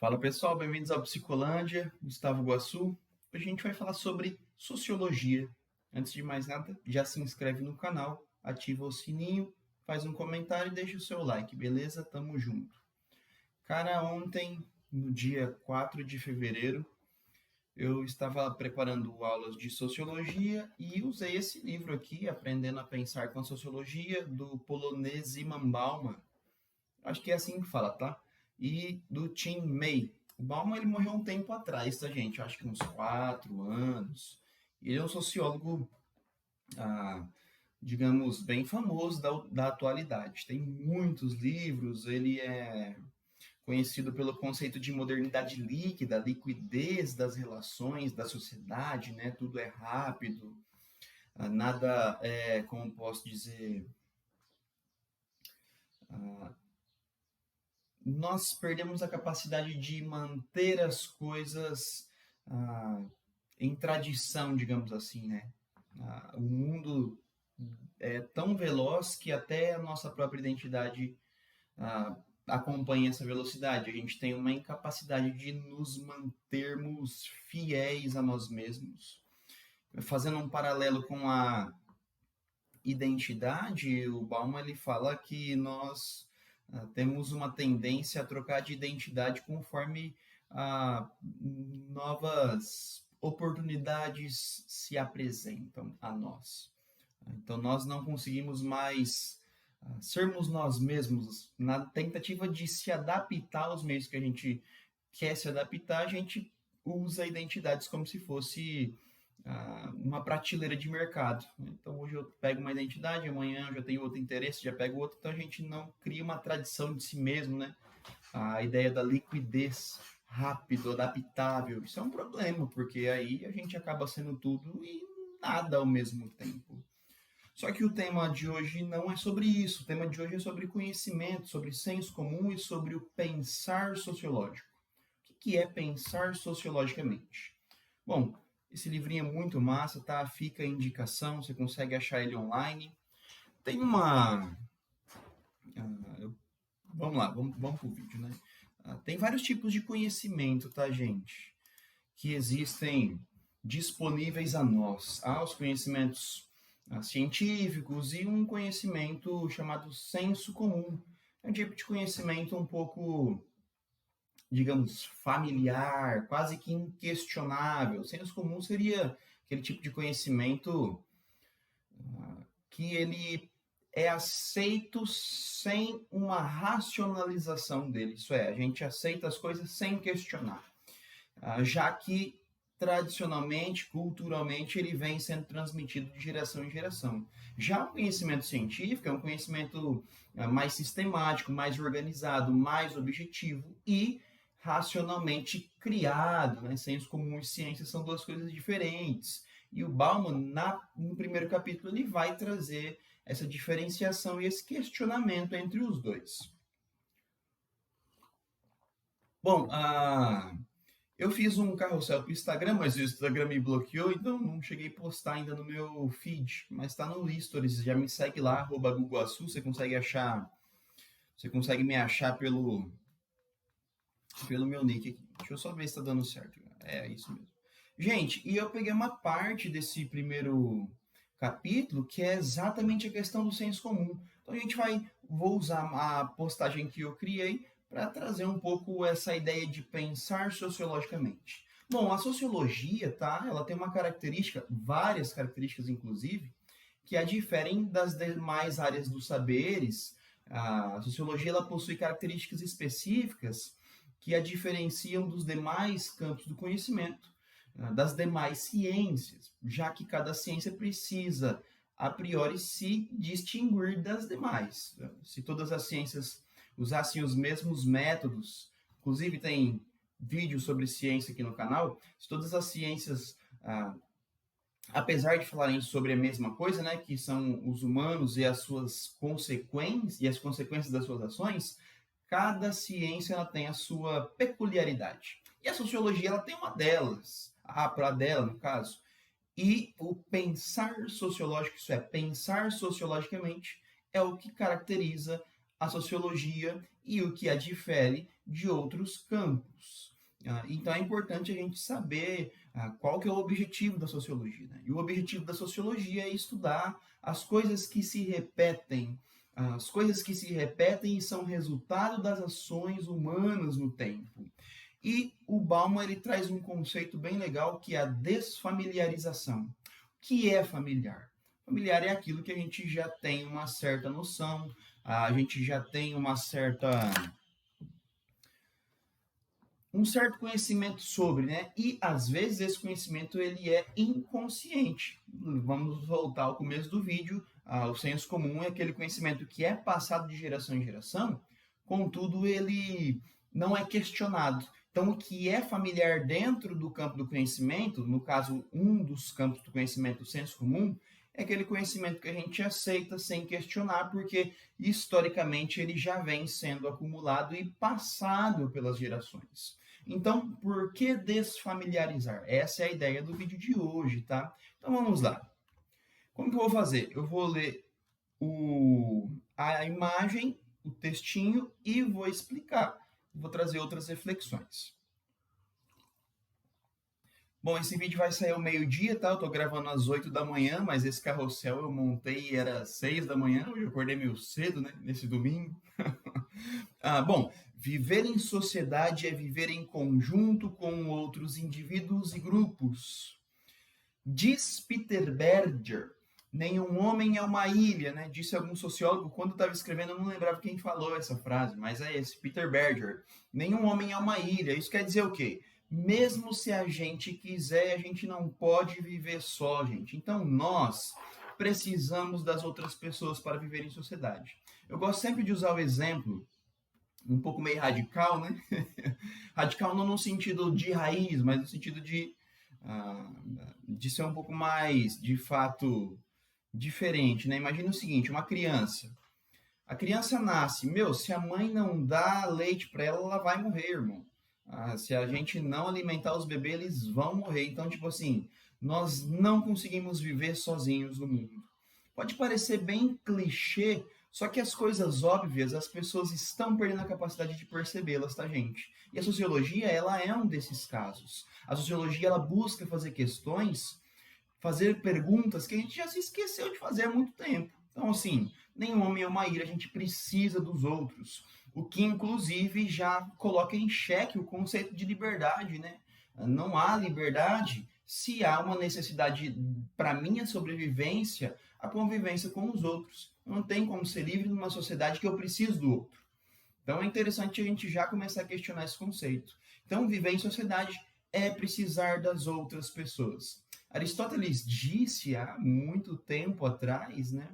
Fala pessoal, bem-vindos ao Psicolândia, Gustavo Guassu. Hoje a gente vai falar sobre sociologia. Antes de mais nada, já se inscreve no canal, ativa o sininho, faz um comentário e deixa o seu like, beleza? Tamo junto. Cara, ontem, no dia 4 de fevereiro, eu estava preparando aulas de sociologia e usei esse livro aqui, Aprendendo a Pensar com a Sociologia, do polonês Iman Bauman. Acho que é assim que fala, tá? E do Tim May. O Bauman ele morreu um tempo atrás, tá, gente? Acho que uns 4 anos. Ele é um sociólogo, ah, digamos, bem famoso da atualidade. Tem muitos livros, ele é conhecido pelo conceito de modernidade líquida, liquidez das relações, da sociedade, né? Tudo é rápido, nada é, como posso dizer, nós perdemos a capacidade de manter as coisas ah, em tradição, digamos assim, né? O mundo é tão veloz que até a nossa própria identidade acompanha essa velocidade. A gente tem uma incapacidade de nos mantermos fiéis a nós mesmos. Fazendo um paralelo com a identidade, o Bauman ele fala que nós temos uma tendência a trocar de identidade conforme novas oportunidades se apresentam a nós. Então, nós não conseguimos mais sermos nós mesmos na tentativa de se adaptar aos meios que a gente quer se adaptar, a gente usa identidades como se fosse uma prateleira de mercado. Então, hoje eu pego uma identidade, amanhã eu já tenho outro interesse, já pego outro. Então, a gente não cria uma tradição de si mesmo, né? A ideia da liquidez rápido, adaptável, isso é um problema, porque aí a gente acaba sendo tudo e nada ao mesmo tempo. Só que o tema de hoje não é sobre isso. O tema de hoje é sobre conhecimento, sobre senso comum e sobre o pensar sociológico. O que é pensar sociologicamente? Bom, esse livrinho é muito massa, tá? Fica a indicação, você consegue achar ele online. Tem uma. Vamos lá, vamos pro vídeo, né? Tem vários tipos de conhecimento, tá, gente? Que existem disponíveis a nós. Há os conhecimentos científicos e um conhecimento chamado senso comum. É um tipo de conhecimento um pouco, digamos, familiar, quase que inquestionável. Senso comum seria aquele tipo de conhecimento que ele é aceito sem uma racionalização dele. Isso é, a gente aceita as coisas sem questionar. Já que tradicionalmente, culturalmente, ele vem sendo transmitido de geração em geração. Já o conhecimento científico é um conhecimento mais sistemático, mais organizado, mais objetivo e racionalmente criado, né? Senso comum e ciência são duas coisas diferentes. E o Bauman, no primeiro capítulo, ele vai trazer essa diferenciação e esse questionamento entre os dois. Bom, eu fiz um carrossel para o Instagram, mas o Instagram me bloqueou, então não cheguei a postar ainda no meu feed, mas está no Stories, já me segue lá, @guguaçu, você consegue me achar pelo meu nick aqui. Deixa eu só ver se está dando certo. É isso mesmo. Gente, e eu peguei uma parte desse primeiro capítulo que é exatamente a questão do senso comum. Então vou usar a postagem que eu criei para trazer um pouco essa ideia de pensar sociologicamente. Bom, a sociologia, tá? Ela tem uma característica, várias características inclusive, que a diferem das demais áreas dos saberes. A sociologia ela possui características específicas que a diferenciam dos demais campos do conhecimento, das demais ciências, já que cada ciência precisa, a priori, se distinguir das demais. Se todas as ciências usassem os mesmos métodos, inclusive tem vídeo sobre ciência aqui no canal, se todas as ciências, apesar de falarem sobre a mesma coisa, né, que são os humanos e as suas consequências, e as consequências das suas ações, cada ciência ela tem a sua peculiaridade. E a sociologia ela tem uma delas, a dela, no caso. E o pensar sociológico, isso é, pensar sociologicamente, é o que caracteriza a sociologia e o que a difere de outros campos. Então é importante a gente saber qual que é o objetivo da sociologia, né? E o objetivo da sociologia é estudar as coisas que se repetem, as coisas que se repetem e são resultado das ações humanas no tempo. E o Bauman ele traz um conceito bem legal que é a desfamiliarização. O que é familiar? Familiar é aquilo que a gente já tem uma certa noção, a gente já tem um certo conhecimento sobre, né? E às vezes esse conhecimento ele é inconsciente. Vamos voltar ao começo do vídeo. O senso comum é aquele conhecimento que é passado de geração em geração, contudo ele não é questionado. Então, o que é familiar dentro do campo do conhecimento, no caso, um dos campos do conhecimento, o senso comum, é aquele conhecimento que a gente aceita sem questionar, porque historicamente ele já vem sendo acumulado e passado pelas gerações. Então, por que desfamiliarizar? Essa é a ideia do vídeo de hoje, tá? Então vamos lá. Como que eu vou fazer? Eu vou ler a imagem, o textinho e vou explicar. Vou trazer outras reflexões. Bom, esse vídeo vai sair ao meio-dia, tá? Eu tô gravando às 8 da manhã, mas esse carrossel eu montei e era 6 da manhã. Hoje eu acordei meio cedo, né? Nesse domingo. Bom, viver em sociedade é viver em conjunto com outros indivíduos e grupos. Diz Peter Berger, nenhum homem é uma ilha, né? Disse algum sociólogo, quando eu estava escrevendo eu não lembrava quem falou essa frase, mas é esse, Peter Berger. Nenhum homem é uma ilha. Isso quer dizer o quê? Mesmo se a gente quiser, a gente não pode viver só, gente. Então nós precisamos das outras pessoas para viver em sociedade. Eu gosto sempre de usar o exemplo um pouco meio radical, né? Radical não no sentido de raiz, mas no sentido de ser um pouco mais, de fato, diferente, né? Imagina o seguinte, uma criança. A criança nasce, se a mãe não dá leite para ela, ela vai morrer, irmão. Se a gente não alimentar os bebês, eles vão morrer. Então, tipo assim, nós não conseguimos viver sozinhos no mundo. Pode parecer bem clichê, só que as coisas óbvias, as pessoas estão perdendo a capacidade de percebê-las, tá, gente? E a sociologia, ela é um desses casos. A sociologia, ela busca fazer questões, fazer perguntas que a gente já se esqueceu de fazer há muito tempo. Então, assim, nenhum homem é uma ilha, a gente precisa dos outros. O que, inclusive, já coloca em xeque o conceito de liberdade, né? Não há liberdade se há uma necessidade, para minha sobrevivência, a convivência com os outros. Não tem como ser livre numa sociedade que eu preciso do outro. Então, é interessante a gente já começar a questionar esse conceito. Então, viver em sociedade é precisar das outras pessoas. Aristóteles disse há muito tempo atrás, né?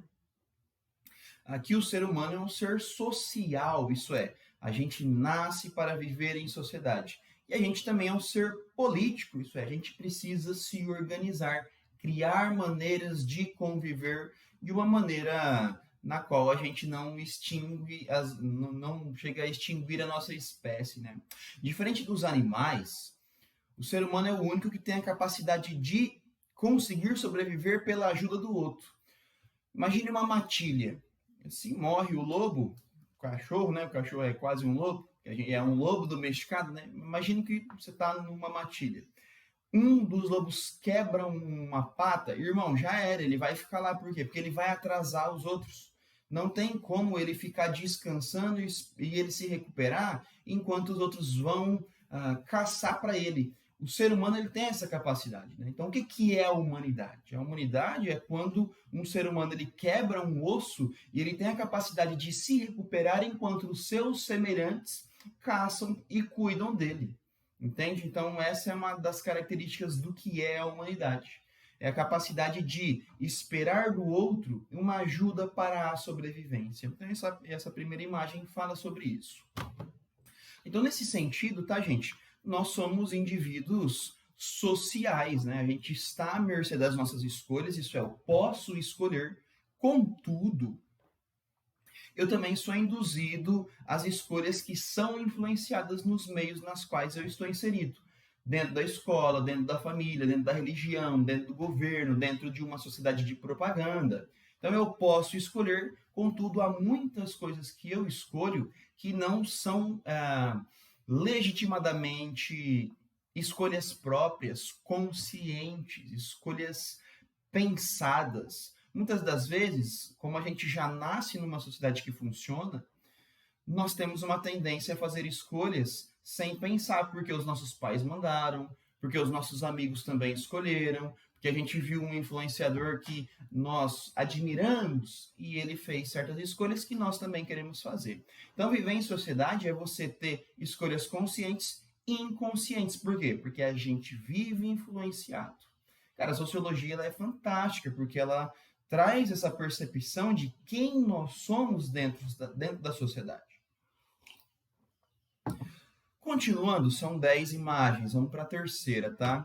Que o ser humano é um ser social, isso é, a gente nasce para viver em sociedade. E a gente também é um ser político, isso é, a gente precisa se organizar, criar maneiras de conviver de uma maneira na qual a gente não extingue, não chega a extinguir a nossa espécie, né? Diferente dos animais, o ser humano é o único que tem a capacidade de conseguir sobreviver pela ajuda do outro. Imagine uma matilha. Se morre o lobo, o cachorro, né? O cachorro é quase um lobo, é um lobo domesticado, né? Imagine que você está numa matilha. Um dos lobos quebra uma pata, irmão, já era, ele vai ficar lá. Por quê? Porque ele vai atrasar os outros. Não tem como ele ficar descansando e ele se recuperar enquanto os outros vão caçar para ele. O ser humano ele tem essa capacidade, né? Então, o que é a humanidade? A humanidade é quando um ser humano ele quebra um osso e ele tem a capacidade de se recuperar enquanto os seus semelhantes caçam e cuidam dele. Entende? Então, essa é uma das características do que é a humanidade. É a capacidade de esperar do outro uma ajuda para a sobrevivência. Então, essa primeira imagem fala sobre isso. Então, nesse sentido, tá, gente? Nós somos indivíduos sociais, né? A gente está à mercê das nossas escolhas, isso é, eu posso escolher, contudo, eu também sou induzido às escolhas que são influenciadas nos meios nas quais eu estou inserido. Dentro da escola, dentro da família, dentro da religião, dentro do governo, dentro de uma sociedade de propaganda. Então eu posso escolher, Contudo, há muitas coisas que eu escolho que não são legitimadamente escolhas próprias, conscientes, escolhas pensadas. Muitas das vezes, como a gente já nasce numa sociedade que funciona, nós temos uma tendência a fazer escolhas sem pensar, porque os nossos pais mandaram, porque os nossos amigos também escolheram, porque a gente viu um influenciador que nós admiramos e ele fez certas escolhas que nós também queremos fazer. Então, viver em sociedade é você ter escolhas conscientes e inconscientes. Por quê? Porque a gente vive influenciado. Cara, a sociologia ela é fantástica, porque ela traz essa percepção de quem nós somos dentro da sociedade. Continuando, são 10 imagens, vamos para a terceira, tá?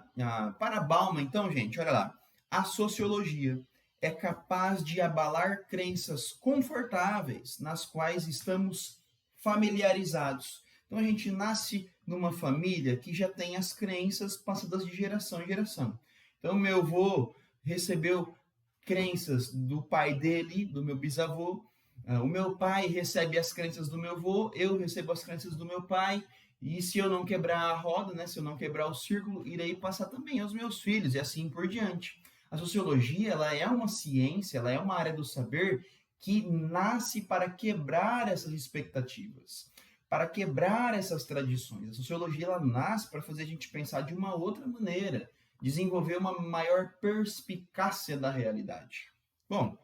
Para Bauman, então, gente, olha lá. A sociologia é capaz de abalar crenças confortáveis nas quais estamos familiarizados. Então, a gente nasce numa família que já tem as crenças passadas de geração em geração. Então, meu avô recebeu crenças do pai dele, do meu bisavô. O meu pai recebe as crenças do meu avô, eu recebo as crenças do meu pai. E se eu não quebrar a roda, né, se eu não quebrar o círculo, irei passar também aos meus filhos e assim por diante. A sociologia, ela é uma ciência, ela é uma área do saber que nasce para quebrar essas expectativas, para quebrar essas tradições. A sociologia, ela nasce para fazer a gente pensar de uma outra maneira, desenvolver uma maior perspicácia da realidade. Bom,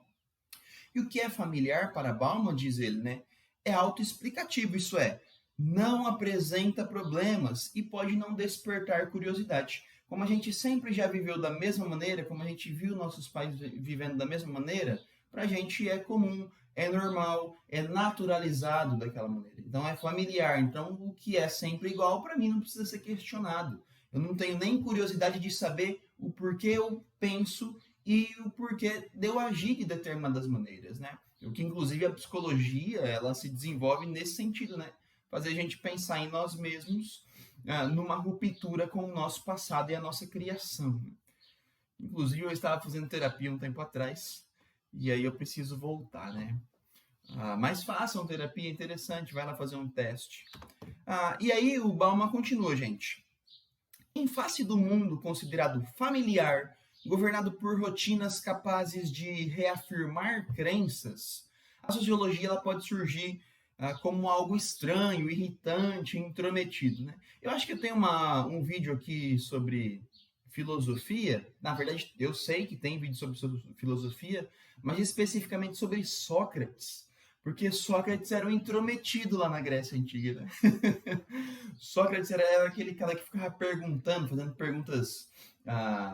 e o que é familiar para Bauman, diz ele, né, é autoexplicativo, isso é, não apresenta problemas e pode não despertar curiosidade. Como a gente sempre já viveu da mesma maneira, como a gente viu nossos pais vivendo da mesma maneira, para a gente é comum, é normal, é naturalizado daquela maneira. Então é familiar. Então o que é sempre igual, para mim, não precisa ser questionado. Eu não tenho nem curiosidade de saber o porquê eu penso e o porquê de eu agir de determinadas maneiras, né? O que, inclusive, a psicologia, ela se desenvolve nesse sentido, né? Fazer a gente pensar em nós mesmos numa ruptura com o nosso passado e a nossa criação. Inclusive, eu estava fazendo terapia um tempo atrás e aí eu preciso voltar, né? Mas façam terapia, é interessante, vai lá fazer um teste. E aí o Bauman continua, gente. Em face do mundo considerado familiar, governado por rotinas capazes de reafirmar crenças, a sociologia ela pode surgir como algo estranho, irritante, intrometido, né? Eu acho que eu tenho um vídeo aqui sobre filosofia. Na verdade, eu sei que tem vídeo sobre filosofia, mas especificamente sobre Sócrates. Porque Sócrates era um intrometido lá na Grécia Antiga, né? Sócrates era aquele cara que ficava perguntando, fazendo perguntas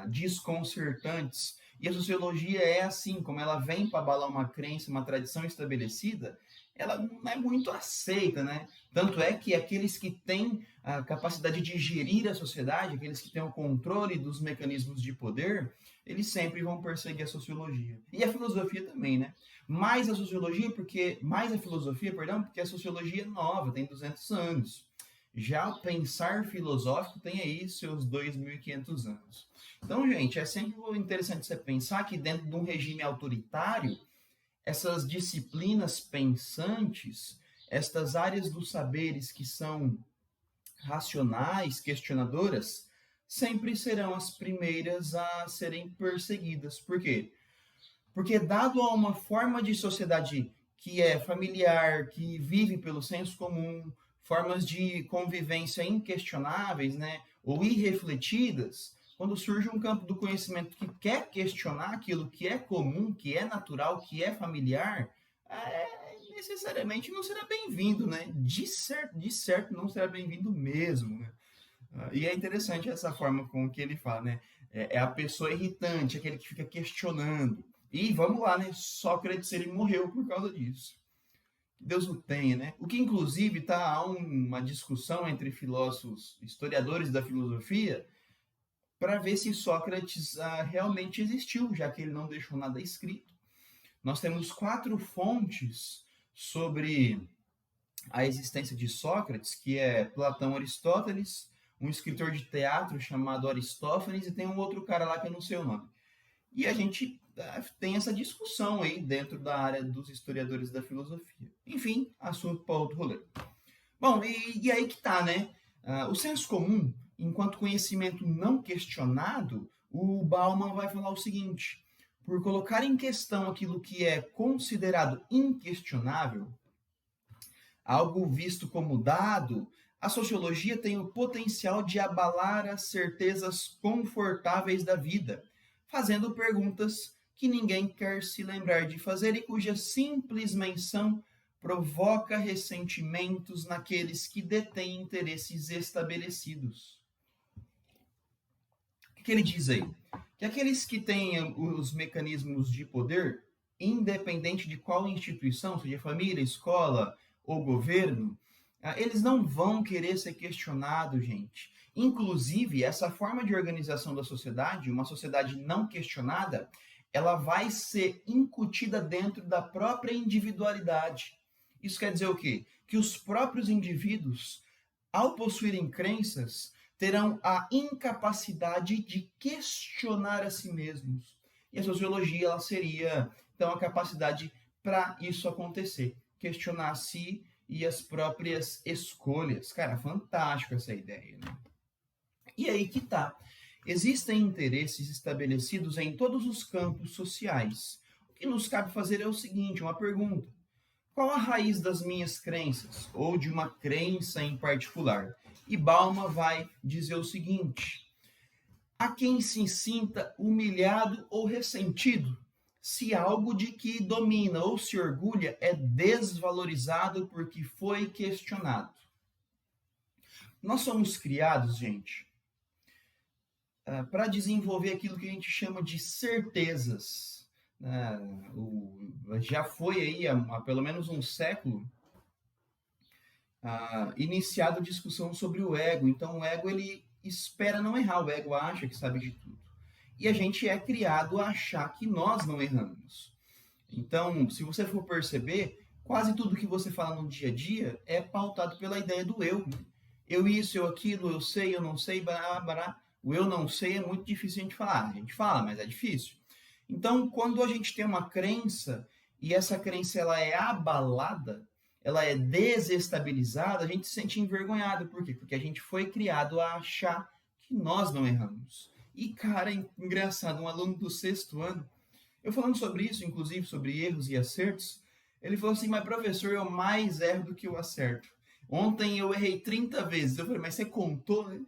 desconcertantes. E a sociologia é assim, como ela vem para abalar uma crença, uma tradição estabelecida, ela não é muito aceita, né? Tanto é que aqueles que têm a capacidade de gerir a sociedade, aqueles que têm o controle dos mecanismos de poder, eles sempre vão perseguir a sociologia. E a filosofia também, né? Mais a filosofia, porque a sociologia é nova, tem 200 anos. Já o pensar filosófico tem aí seus 2.500 anos. Então, gente, é sempre interessante você pensar que dentro de um regime autoritário, essas disciplinas pensantes, estas áreas dos saberes que são racionais, questionadoras, sempre serão as primeiras a serem perseguidas. Por quê? Porque dado a uma forma de sociedade que é familiar, que vive pelo senso comum, formas de convivência inquestionáveis, né, ou irrefletidas, quando surge um campo do conhecimento que quer questionar aquilo que é comum, que é natural, que é familiar, necessariamente não será bem-vindo, né? De certo não será bem-vindo mesmo, né? E é interessante essa forma com que ele fala, né? É a pessoa irritante, aquele que fica questionando. E vamos lá, né? Sócrates, ele morreu por causa disso. Que Deus o tenha, né? O que, inclusive, há uma discussão entre filósofos, historiadores da filosofia, para ver se Sócrates realmente existiu, já que ele não deixou nada escrito. Nós temos 4 fontes sobre a existência de Sócrates, que é Platão, Aristóteles, um escritor de teatro chamado Aristófanes, e tem um outro cara lá que eu não sei o nome. E a gente tem essa discussão aí dentro da área dos historiadores da filosofia. Enfim, assunto para outro rolê. Bom, e aí que tá, né? O senso comum, enquanto conhecimento não questionado, o Bauman vai falar o seguinte: por colocar em questão aquilo que é considerado inquestionável, algo visto como dado, a sociologia tem o potencial de abalar as certezas confortáveis da vida, fazendo perguntas que ninguém quer se lembrar de fazer e cuja simples menção provoca ressentimentos naqueles que detêm interesses estabelecidos. O que ele diz aí? Que aqueles que têm os mecanismos de poder, independente de qual instituição, seja família, escola ou governo, eles não vão querer ser questionados, gente. Inclusive, essa forma de organização da sociedade, uma sociedade não questionada, ela vai ser incutida dentro da própria individualidade. Isso quer dizer o quê? Que os próprios indivíduos, ao possuírem crenças, terão a incapacidade de questionar a si mesmos. E a sociologia ela seria, então, a capacidade para isso acontecer. Questionar a si e as próprias escolhas. Cara, fantástico essa ideia, né? E aí que tá. Existem interesses estabelecidos em todos os campos sociais. O que nos cabe fazer é o seguinte, uma pergunta. Qual a raiz das minhas crenças? Ou de uma crença em particular? E Bauman vai dizer o seguinte: a quem se sinta humilhado ou ressentido, se algo de que domina ou se orgulha é desvalorizado porque foi questionado. Nós somos criados, gente, para desenvolver aquilo que a gente chama de certezas. Já foi aí há pelo menos um século iniciado a discussão sobre o ego. Então o ego ele espera não errar, o ego acha que sabe de tudo. E a gente é criado a achar que nós não erramos. Então, se você for perceber, quase tudo que você fala no dia a dia é pautado pela ideia do eu. Eu isso, eu aquilo, eu sei, eu não sei, bará, bará. O eu não sei é muito difícil a gente falar. A gente fala, mas é difícil. Então, quando a gente tem uma crença e essa crença ela é abalada, ela é desestabilizada, a gente se sente envergonhado. Por quê? Porque a gente foi criado a achar que nós não erramos. E, cara, é engraçado, um aluno do 6º ano, eu falando sobre isso, inclusive sobre erros e acertos, ele falou assim, mas professor, eu mais erro do que eu acerto. Ontem eu errei 30 vezes. Eu falei, mas você contou, né?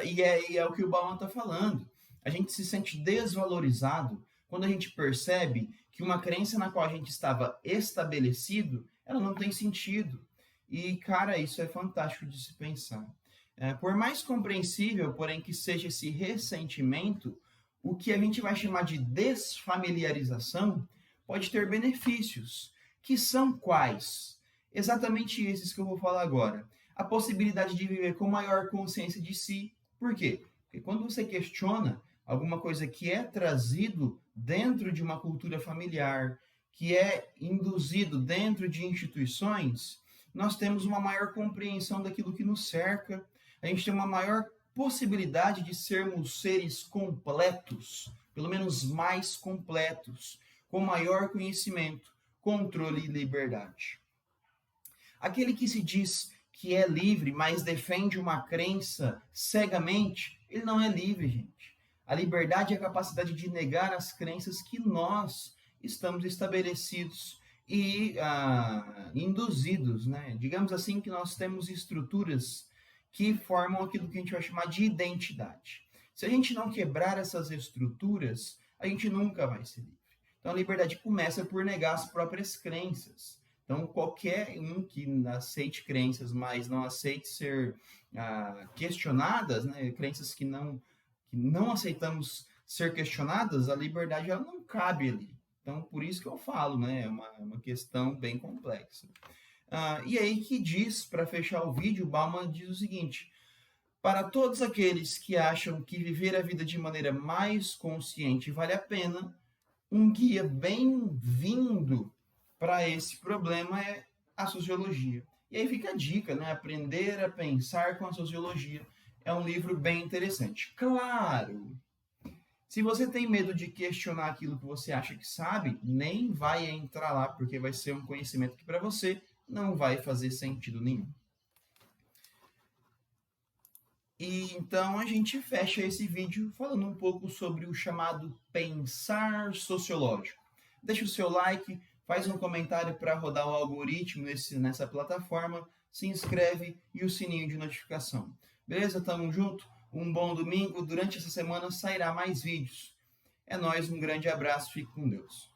e é o que o Bauman está falando. A gente se sente desvalorizado quando a gente percebe que uma crença na qual a gente estava estabelecido, ela não tem sentido. E, cara, isso é fantástico de se pensar. Por mais compreensível, porém, que seja esse ressentimento, o que a gente vai chamar de desfamiliarização pode ter benefícios, que são quais? Exatamente esses que eu vou falar agora. A possibilidade de viver com maior consciência de si. Por quê? Porque quando você questiona alguma coisa que é trazido dentro de uma cultura familiar, que é induzido dentro de instituições, nós temos uma maior compreensão daquilo que nos cerca, a gente tem uma maior possibilidade de sermos seres completos, pelo menos mais completos, com maior conhecimento, controle e liberdade. Aquele que se diz que é livre, mas defende uma crença cegamente, ele não é livre, gente. A liberdade é a capacidade de negar as crenças que nós estamos estabelecidos e induzidos, né? Digamos assim que nós temos estruturas que formam aquilo que a gente vai chamar de identidade. Se a gente não quebrar essas estruturas, a gente nunca vai ser livre. Então a liberdade começa por negar as próprias crenças. Então qualquer um que aceite crenças, mas não aceite ser questionadas, né? Crenças que não aceitamos ser questionadas, a liberdade ela não cabe ali. Então, por isso que eu falo, né? É uma questão bem complexa. E aí que diz, para fechar o vídeo, o Bauman diz o seguinte: para todos aqueles que acham que viver a vida de maneira mais consciente vale a pena, um guia bem-vindo para esse problema é a sociologia. E aí fica a dica, né? Aprender a pensar com a sociologia. É um livro bem interessante. Claro, Se você tem medo de questionar aquilo que você acha que sabe, nem vai entrar lá, porque vai ser um conhecimento que para você não vai fazer sentido nenhum. E então a gente fecha esse vídeo falando um pouco sobre o chamado pensar sociológico. Deixa o seu like, faz um comentário para rodar o algoritmo nessa plataforma, se inscreve e o sininho de notificação. Beleza? Tamo junto? Um bom domingo. Durante essa semana sairá mais vídeos. É nóis, um grande abraço, fique com Deus.